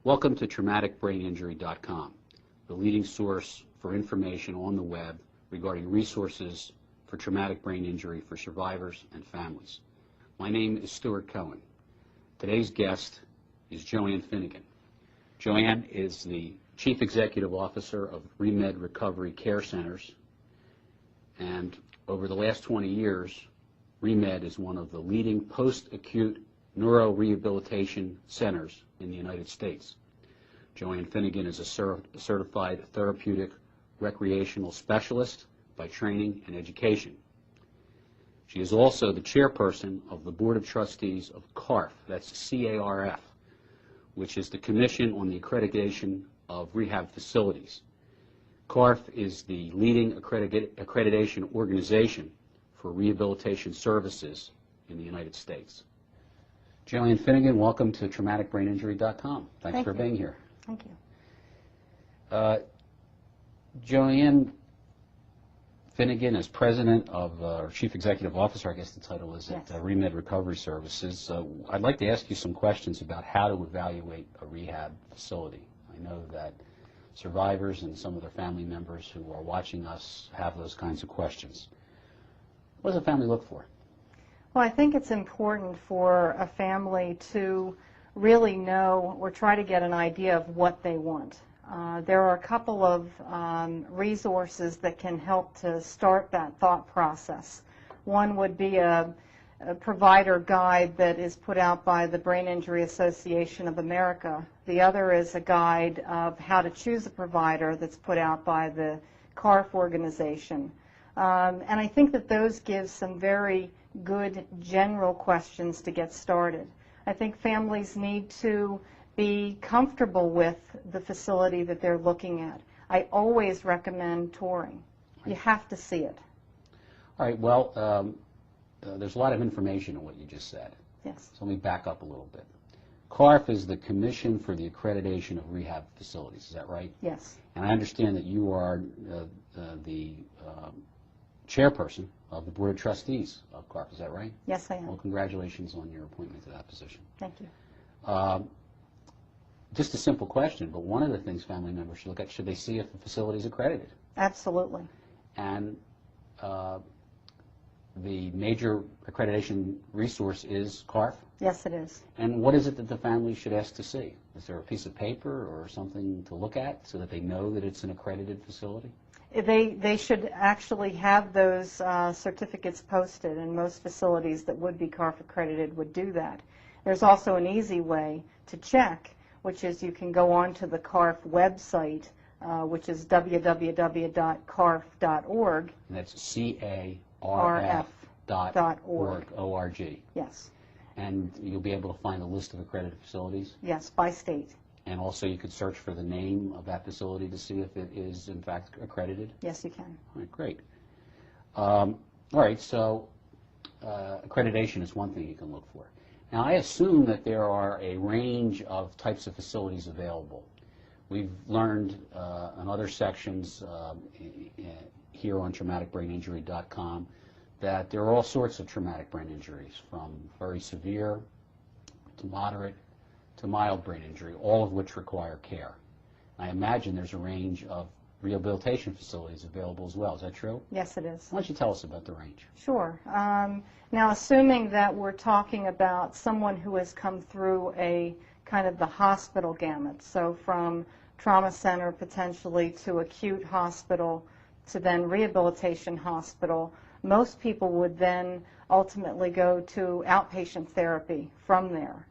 Welcome to traumaticbraininjury.com, the leading source for information on the web regarding resources for traumatic brain injury for survivors and families. My name is Stuart Cohen. Today's guest is Joanne Finnegan. Joanne is the Chief Executive Officer of Remed Recovery Care Centers, and over the last 20 years, Remed is one of the leading post-acute neurorehabilitation centers in the United States. Joanne Finnegan is a certified therapeutic recreational specialist by training and education. She is also the chairperson of the Board of Trustees of CARF, that's C-A-R-F, which is the Commission on the Accreditation of Rehab Facilities. CARF is the leading accreditation organization for rehabilitation services in the United States. Joanne Finnegan, welcome to traumaticbraininjury.com. Thanks for being here. Thank you. Joanne Finnegan is president of, or chief executive officer, I guess the title is, yes, at Remed Recovery Services. I'd like to ask you some questions about how to evaluate a rehab facility. I know that survivors and some of their family members who are watching us have those kinds of questions. What does a family look for? Well, I think it's important for a family to really know or try to get an idea of what they want. There are a couple of resources that can help to start that thought process. One would be a provider guide that is put out by the Brain Injury Association of America. The other is a guide of how to choose a provider that's put out by the CARF organization. And I think that those give some very good general questions to get started. I think families need to be comfortable with the facility that they're looking at. I always recommend touring. You have to see it. All right, well, there's a lot of information in what you just said. Yes. So let me back up a little bit. CARF is the Commission for the Accreditation of Rehab Facilities, is that right? Yes. And I understand that you are the chairperson of the Board of Trustees of CARF, is that right? Yes, I am. Well, congratulations on your appointment to that position. Thank you. Just a simple question, but one of the things family members should look at, should they see if the facility is accredited? Absolutely. And the major accreditation resource is CARF? Yes, it is. And what is it that the family should ask to see? Is there a piece of paper or something to look at so that they know that it's an accredited facility? They should actually have those certificates posted, and most facilities that would be CARF accredited would do that. There's also an easy way to check, which is you can go on to the CARF website, which is www.carf.org. And that's C-A-R-F.org, O-R-G. Yes. And you'll be able to find a list of accredited facilities? Yes, by state. And also you could search for the name of that facility to see if it is in fact accredited? Yes, you can. All right, great. All right, so accreditation is one thing you can look for. Now I assume that there are a range of types of facilities available. We've learned in other sections here on traumaticbraininjury.com that there are all sorts of traumatic brain injuries, from very severe to moderate to mild brain injury, all of which require care. I imagine there's a range of rehabilitation facilities available as well. Is that true? Yes, it is. Why don't you tell us about the range? Sure. Now, assuming that we're talking about someone who has come through a kind of the hospital gamut, so from trauma center potentially to acute hospital to then rehabilitation hospital, most people would then ultimately go to outpatient therapy from there.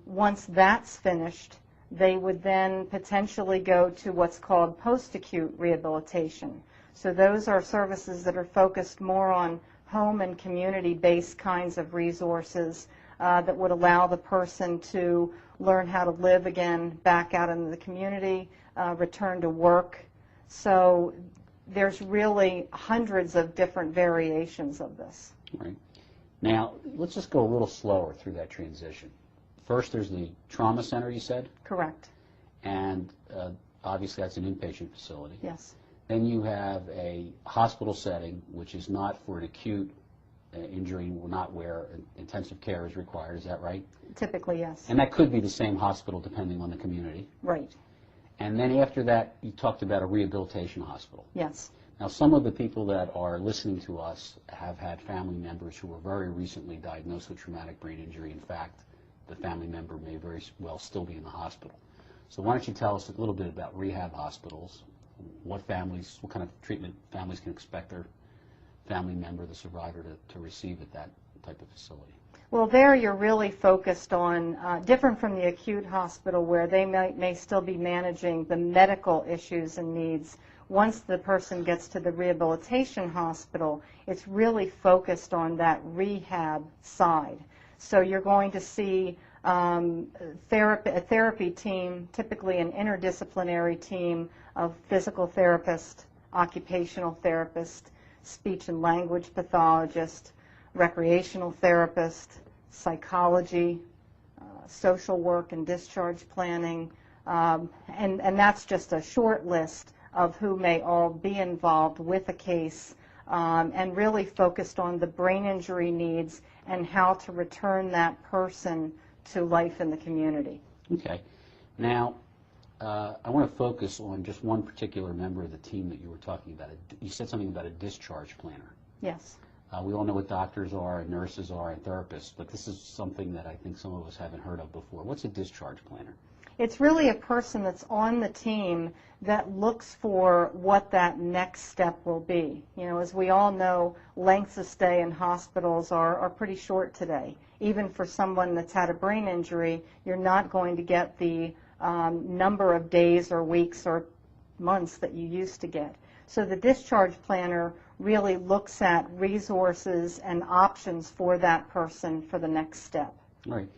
Once that's finished, they would then potentially go to what's called post-acute rehabilitation. So those are services that are focused more on home and community-based kinds of resources that would allow the person to learn how to live again back out in the community, return to work. So there's really hundreds of different variations of this. Right. Now, let's just go a little slower through that transition. First, there's the trauma center, you said? Correct. And obviously that's an inpatient facility. Yes. Then you have a hospital setting, which is not for an acute injury, not where intensive care is required. Is that right? Typically, yes. And that could be the same hospital depending on the community. Right. And then after that, you talked about a rehabilitation hospital. Yes. Now, some of the people that are listening to us have had family members who were very recently diagnosed with traumatic brain injury. In fact, the family member may very well still be in the hospital. So why don't you tell us a little bit about rehab hospitals, what kind of treatment families can expect their family member, the survivor, to receive at that type of facility? Well, there you're really focused on, different from the acute hospital where they may still be managing the medical issues and needs. Once the person gets to the rehabilitation hospital, it's really focused on that rehab side. So you're going to see a therapy team, typically an interdisciplinary team of physical therapist, occupational therapist, speech and language pathologist, recreational therapist, psychology, social work and discharge planning, and that's just a short list of who may all be involved with a case, and really focused on the brain injury needs and how to return that person to life in the community. Okay. Now, I want to focus on just one particular member of the team that you were talking about. You said something about a discharge planner. Yes. We all know what doctors are and nurses are and therapists, but this is something that I think some of us haven't heard of before. What's a discharge planner? It's really a person that's on the team that looks for what that next step will be. You know, as we all know, lengths of stay in hospitals are pretty short today. Even for someone that's had a brain injury, you're not going to get the number of days or weeks or months that you used to get. So the discharge planner really looks at resources and options for that person for the next step. All right.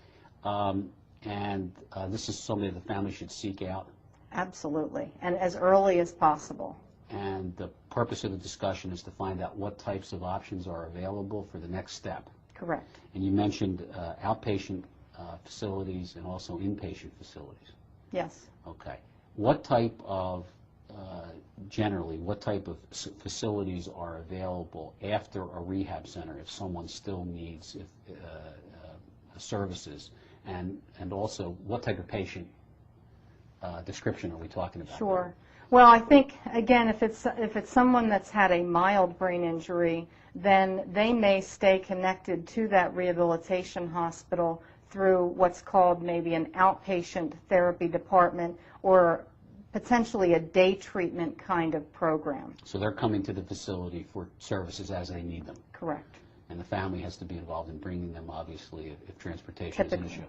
And this is something the family should seek out? Absolutely, and as early as possible. And the purpose of the discussion is to find out what types of options are available for the next step. Correct. And you mentioned outpatient facilities and also inpatient facilities. Yes. Okay. What type of, generally, what type of facilities are available after a rehab center if someone still needs services? And also, what type of patient description are we talking about? Sure. Well, I think, again, if it's someone that's had a mild brain injury, then they may stay connected to that rehabilitation hospital through what's called maybe an outpatient therapy department or potentially a day treatment kind of program. So they're coming to the facility for services as they need them. Correct. And the family has to be involved in bringing them, obviously, if transportation is an issue.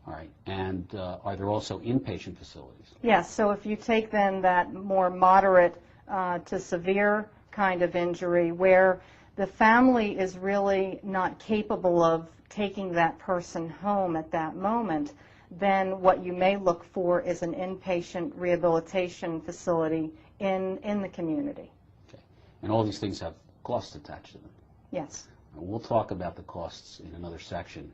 All right. And are there also inpatient facilities? Yes. So if you take then that more moderate to severe kind of injury where the family is really not capable of taking that person home at that moment, then what you may look for is an inpatient rehabilitation facility in the community. Okay. And all these things have costs attached to them? Yes. We'll talk about the costs in another section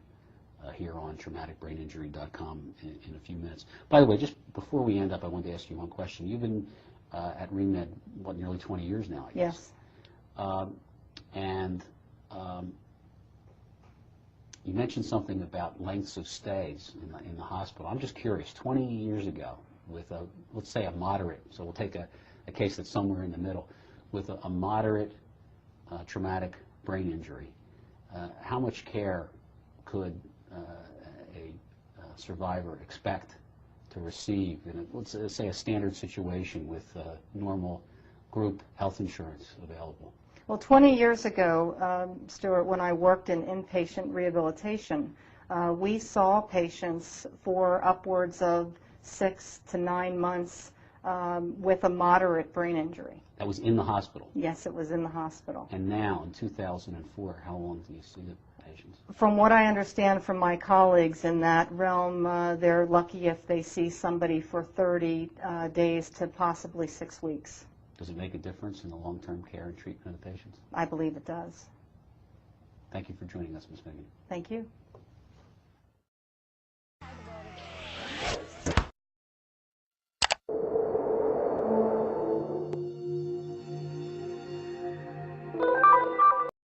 here on traumaticbraininjury.com in a few minutes. By the way, just before we end up, I wanted to ask you one question. You've been at ReMed, what, nearly 20 years now, I guess? Yes. And you mentioned something about lengths of stays in the hospital. I'm just curious, 20 years ago, with let's say a moderate, so we'll take a case that's somewhere in the middle, with a moderate traumatic brain injury, how much care could a survivor expect to receive in let's say a standard situation with normal group health insurance available? Well, 20 years ago, Stuart, when I worked in inpatient rehabilitation, we saw patients for upwards of 6 to 9 months with a moderate brain injury. That was in the hospital? Yes, it was in the hospital. And now, in 2004, how long do you see the patients? From what I understand from my colleagues in that realm, they're lucky if they see somebody for 30 days to possibly 6 weeks. Does it make a difference in the long-term care and treatment of the patients? I believe it does. Thank you for joining us, Ms. Megan. Thank you.